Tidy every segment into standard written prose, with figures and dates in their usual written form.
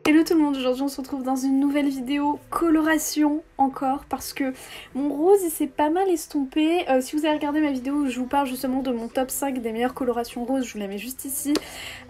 Hello tout le monde, aujourd'hui on se retrouve dans une nouvelle vidéo coloration encore parce que mon rose il s'est pas mal estompé. Si vous avez regardé ma vidéo où je vous parle justement de mon top 5 des meilleures colorations roses, je vous la mets juste ici.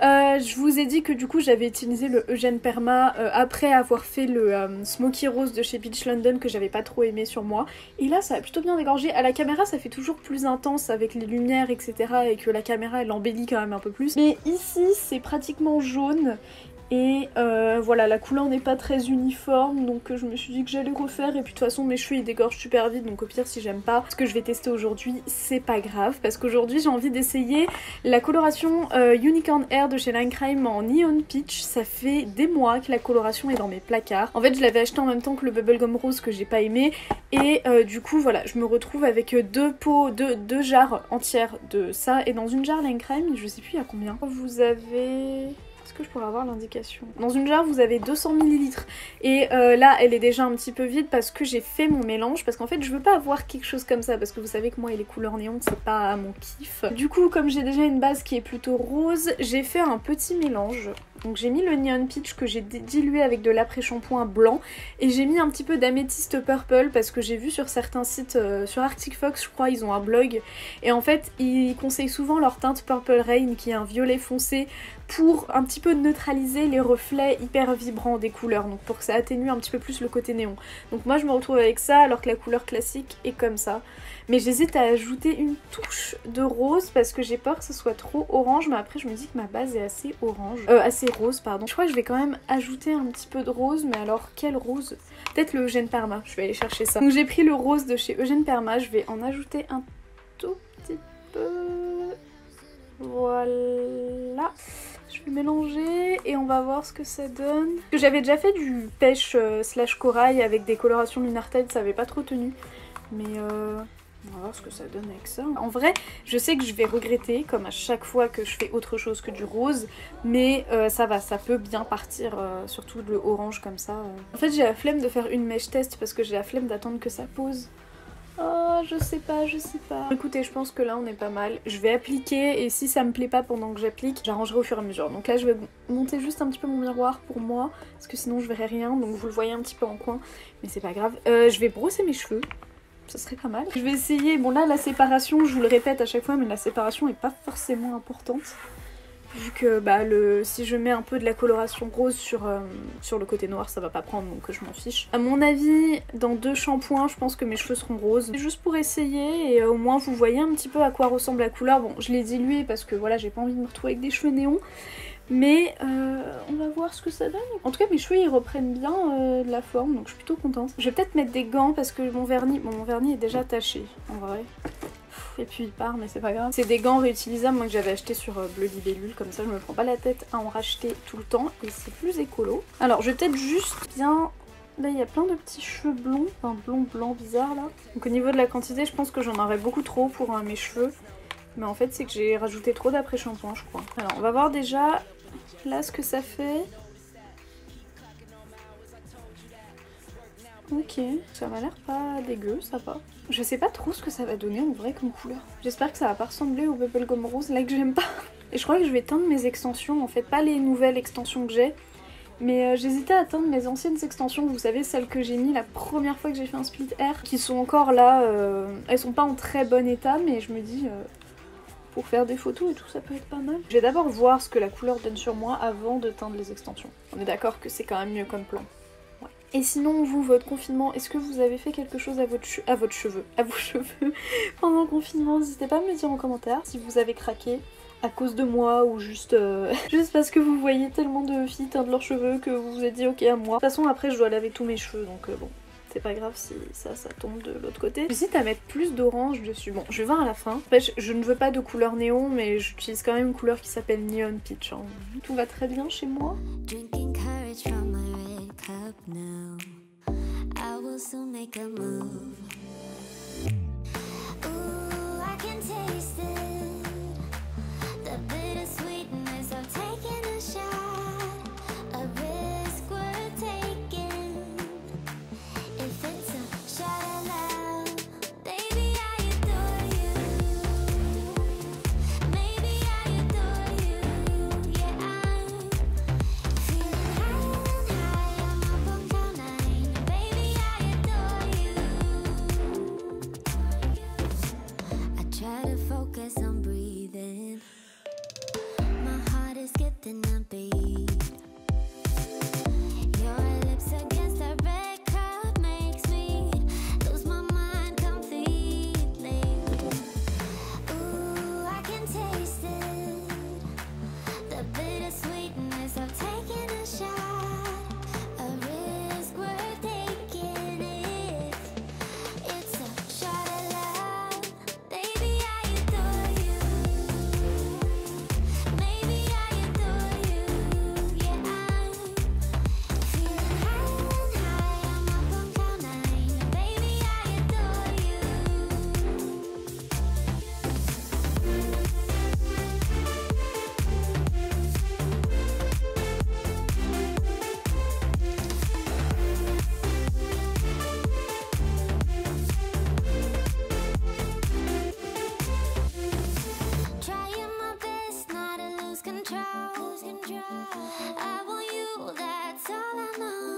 Je vous ai dit que du coup j'avais utilisé le Eugène Perma après avoir fait le Smoky Rose de chez Peach London que j'avais pas trop aimé sur moi. Et là ça a plutôt bien dégorgé. À la caméra ça fait toujours plus intense avec les lumières etc. et que la caméra elle embellit quand même un peu plus. Mais ici c'est pratiquement jaune. Et voilà, la couleur n'est pas très uniforme, donc je me suis dit que j'allais refaire. Et puis de toute façon mes cheveux ils dégorgent super vite, donc au pire si j'aime pas ce que je vais tester aujourd'hui, c'est pas grave. Parce qu'aujourd'hui j'ai envie d'essayer la coloration Unicorn Air de chez Line Crime en Neon Peach. Ça fait des mois que la coloration est dans mes placards. En fait je l'avais acheté en même temps que le Bubblegum Rose que j'ai pas aimé. Et du coup voilà, je me retrouve avec deux jarres entières de ça. Et dans une jarre Line Crime, je sais plus il y a combien. Vous avez... Est-ce que je pourrais avoir l'indication? Dans une jarre vous avez 200 ml et là elle est déjà un petit peu vide parce que j'ai fait mon mélange, parce qu'en fait je veux pas avoir quelque chose comme ça parce que vous savez que moi et les couleurs néon c'est pas mon kiff. Du coup comme j'ai déjà une base qui est plutôt rose, j'ai fait un petit mélange. Donc j'ai mis le Neon Peach que j'ai dilué avec de l'après-shampoing blanc et j'ai mis un petit peu d'améthyste purple parce que j'ai vu sur certains sites, sur Arctic Fox je crois, ils ont un blog et en fait ils conseillent souvent leur teinte Purple Rain qui est un violet foncé pour un petit peu neutraliser les reflets hyper vibrants des couleurs, donc pour que ça atténue un petit peu plus le côté néon. Donc moi je me retrouve avec ça alors que la couleur classique est comme ça. Mais j'hésite à ajouter une touche de rose parce que j'ai peur que ce soit trop orange, mais après je me dis que ma base est assez orange, assez rose pardon. Je crois que je vais quand même ajouter un petit peu de rose, mais alors quel rose? Peut-être le Eugène Perma, je vais aller chercher ça. Donc j'ai pris le rose de chez Eugène Perma, je vais en ajouter un tout petit peu... Voilà. Je vais mélanger et on va voir ce que ça donne. J'avais déjà fait du pêche slash corail avec des colorations Lunar Tide, ça avait pas trop tenu. Mais on va voir ce que ça donne avec ça. En vrai, je sais que je vais regretter, comme à chaque fois que je fais autre chose que du rose, mais ça va, ça peut bien partir, surtout le orange comme ça. En fait, j'ai la flemme de faire une mèche test parce que j'ai la flemme d'attendre que ça pose. Oh, je sais pas, je sais pas. Écoutez, je pense que là on est pas mal. Je vais appliquer et si ça me plaît pas pendant que j'applique, j'arrangerai au fur et à mesure. Donc là je vais monter juste un petit peu mon miroir pour moi, parce que sinon je verrai rien, donc vous le voyez un petit peu en coin. Mais c'est pas grave. Je vais brosser mes cheveux. Ça serait pas mal. Je vais essayer, bon là la séparation, je vous le répète à chaque fois, mais la séparation est pas forcément importante. Vu que bah, si je mets un peu de la coloration rose sur le côté noir, ça va pas prendre, donc je m'en fiche. À mon avis, dans 2 shampoings, je pense que mes cheveux seront roses. C'est juste pour essayer et au moins vous voyez un petit peu à quoi ressemble la couleur. Bon, je l'ai dilué parce que voilà, j'ai pas envie de me retrouver avec des cheveux néons. Mais on va voir ce que ça donne. En tout cas mes cheveux ils reprennent bien de la forme, donc je suis plutôt contente. Je vais peut-être mettre des gants parce que mon vernis est déjà taché en vrai. Et puis il part, mais c'est pas grave. C'est des gants réutilisables moi que j'avais acheté sur Bleu Libellule, comme ça je me prends pas la tête à en racheter tout le temps et c'est plus écolo. Alors je vais peut-être juste bien... Là il y a plein de petits cheveux blonds, enfin blond bizarre là. Donc au niveau de la quantité je pense que j'en aurais beaucoup trop pour mes cheveux. Mais en fait c'est que j'ai rajouté trop d'après-shampoing je crois. Alors on va voir déjà là ce que ça fait. Ok, ça m'a l'air pas dégueu, ça va. Je sais pas trop ce que ça va donner en vrai comme couleur. J'espère que ça va pas ressembler au Bubblegum Rose là que j'aime pas. Et je crois que je vais teindre mes extensions en fait, pas les nouvelles extensions que j'ai. Mais j'hésitais à teindre mes anciennes extensions, vous savez celles que j'ai mis la première fois que j'ai fait un split hair. Qui sont encore là, elles sont pas en très bon état mais je me dis... pour faire des photos et tout ça peut être pas mal. Je vais d'abord voir ce que la couleur donne sur moi avant de teindre les extensions. On est d'accord que c'est quand même mieux comme plan. Ouais. Et sinon vous, votre confinement, est-ce que vous avez fait quelque chose à vos cheveux pendant le confinement? N'hésitez pas à me le dire en commentaire si vous avez craqué à cause de moi ou juste juste parce que vous voyez tellement de filles teindre leurs cheveux que vous vous êtes dit ok à moi. De toute façon après je dois laver tous mes cheveux donc bon. C'est pas grave si ça tombe de l'autre côté. J'hésite à mettre plus d'orange dessus. Bon, je vais voir à la fin. En fait, je ne veux pas de couleur néon, mais j'utilise quand même une couleur qui s'appelle Neon Peach. Hein. Tout va très bien chez moi. I want you, that's all I know.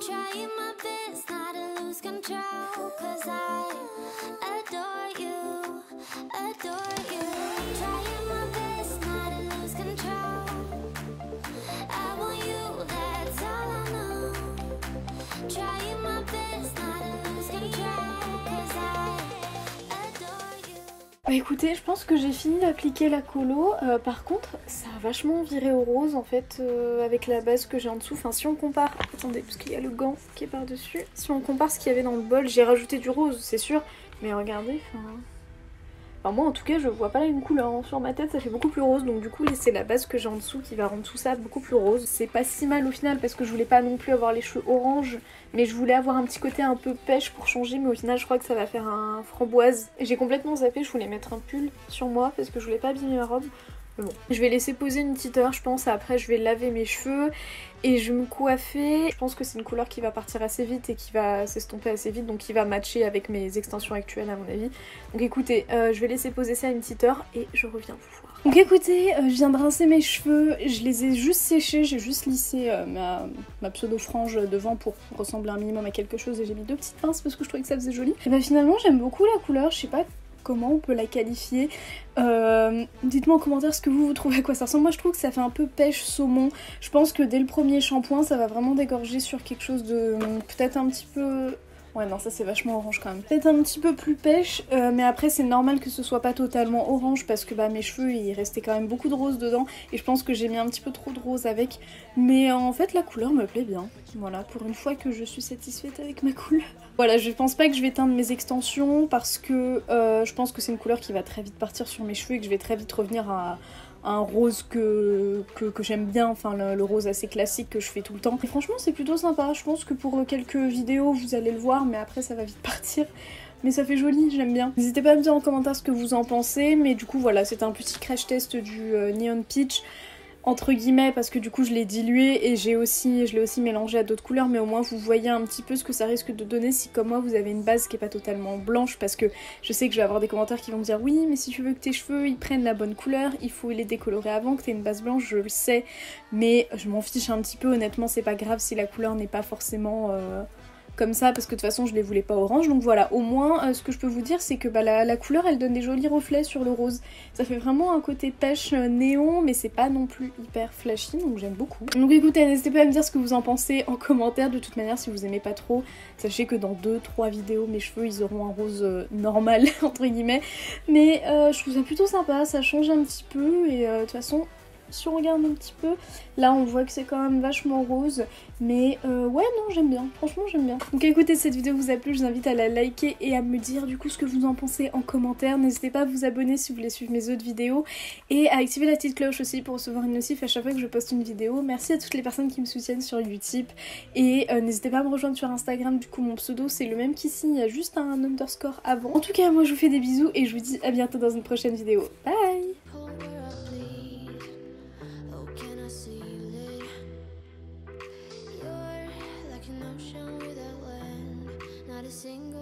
Trying my best not to lose control, 'cause I adore you, adore you. Trying my best not to lose control. I want you, that's all I know. Trying my best not to lose control, 'cause I adore you. Bah écoutez, je pense que j'ai fini d'appliquer la colo. Par contre, ça a vachement viré au rose en fait avec la base que j'ai en dessous. Enfin, si on compare, attendez, parce qu'il y a le gant qui est par-dessus. Si on compare ce qu'il y avait dans le bol, j'ai rajouté du rose, c'est sûr. Mais regardez, enfin moi en tout cas je vois pas la même couleur, hein. Sur ma tête ça fait beaucoup plus rose, donc du coup c'est la base que j'ai en dessous qui va rendre tout ça beaucoup plus rose. C'est pas si mal au final parce que je voulais pas non plus avoir les cheveux orange, mais je voulais avoir un petit côté un peu pêche pour changer, mais au final je crois que ça va faire un framboise. Et j'ai complètement zappé, je voulais mettre un pull sur moi parce que je voulais pas abîmer ma robe. Mais bon, je vais laisser poser une petite heure je pense, après je vais laver mes cheveux et je vais me coiffer. Je pense que c'est une couleur qui va partir assez vite et qui va s'estomper assez vite, donc qui va matcher avec mes extensions actuelles à mon avis. Donc écoutez, je vais laisser poser ça une petite heure et je reviens vous voir. Donc écoutez, je viens de rincer mes cheveux, je les ai juste séchés, j'ai juste lissé ma pseudo frange devant pour ressembler un minimum à quelque chose et j'ai mis 2 petites pinces parce que je trouvais que ça faisait joli. Et bah finalement j'aime beaucoup la couleur, je sais pas comment on peut la qualifier. Dites-moi en commentaire ce que vous trouvez à quoi ça ressemble. Moi je trouve que ça fait un peu pêche saumon. Je pense que dès le premier shampoing ça va vraiment dégorger sur quelque chose de peut-être un petit peu... Ouais non ça c'est vachement orange quand même. Peut-être un petit peu plus pêche, mais après c'est normal que ce soit pas totalement orange parce que bah mes cheveux il restait quand même beaucoup de rose dedans et je pense que j'ai mis un petit peu trop de rose avec. Mais en fait la couleur me plaît bien. Voilà, pour une fois que je suis satisfaite avec ma couleur. Voilà, je pense pas que je vais teindre mes extensions parce que je pense que c'est une couleur qui va très vite partir sur mes cheveux et que je vais très vite revenir à un rose que j'aime bien, enfin le rose assez classique que je fais tout le temps. Et franchement c'est plutôt sympa, je pense que pour quelques vidéos vous allez le voir mais après ça va vite partir. Mais ça fait joli, j'aime bien. N'hésitez pas à me dire en commentaire ce que vous en pensez, mais du coup voilà, c'était un petit crash test du Neon Peach. Entre guillemets parce que du coup je l'ai dilué et je l'ai aussi mélangé à d'autres couleurs, mais au moins vous voyez un petit peu ce que ça risque de donner si comme moi vous avez une base qui est pas totalement blanche, parce que je sais que je vais avoir des commentaires qui vont me dire oui mais si tu veux que tes cheveux ils prennent la bonne couleur il faut les décolorer avant que t'aies une base blanche. Je le sais mais je m'en fiche un petit peu, honnêtement c'est pas grave si la couleur n'est pas forcément comme ça parce que de toute façon je les voulais pas orange. Donc voilà, au moins ce que je peux vous dire c'est que bah, la couleur elle donne des jolis reflets sur le rose. Ça fait vraiment un côté pêche néon mais c'est pas non plus hyper flashy, donc j'aime beaucoup. Donc écoutez, n'hésitez pas à me dire ce que vous en pensez en commentaire. De toute manière si vous aimez pas trop, sachez que dans 2-3 vidéos mes cheveux ils auront un rose normal entre guillemets. Mais je trouve ça plutôt sympa, ça change un petit peu et de toute façon si on regarde un petit peu, là on voit que c'est quand même vachement rose, mais ouais non j'aime bien, franchement j'aime bien. Donc écoutez, cette vidéo vous a plu, je vous invite à la liker et à me dire du coup ce que vous en pensez en commentaire. N'hésitez pas à vous abonner si vous voulez suivre mes autres vidéos et à activer la petite cloche aussi pour recevoir une notif à chaque fois que je poste une vidéo. Merci à toutes les personnes qui me soutiennent sur Utip et n'hésitez pas à me rejoindre sur Instagram, du coup mon pseudo c'est le même qu'ici, il y a juste un underscore avant. En tout cas moi je vous fais des bisous et je vous dis à bientôt dans une prochaine vidéo. Bye. Single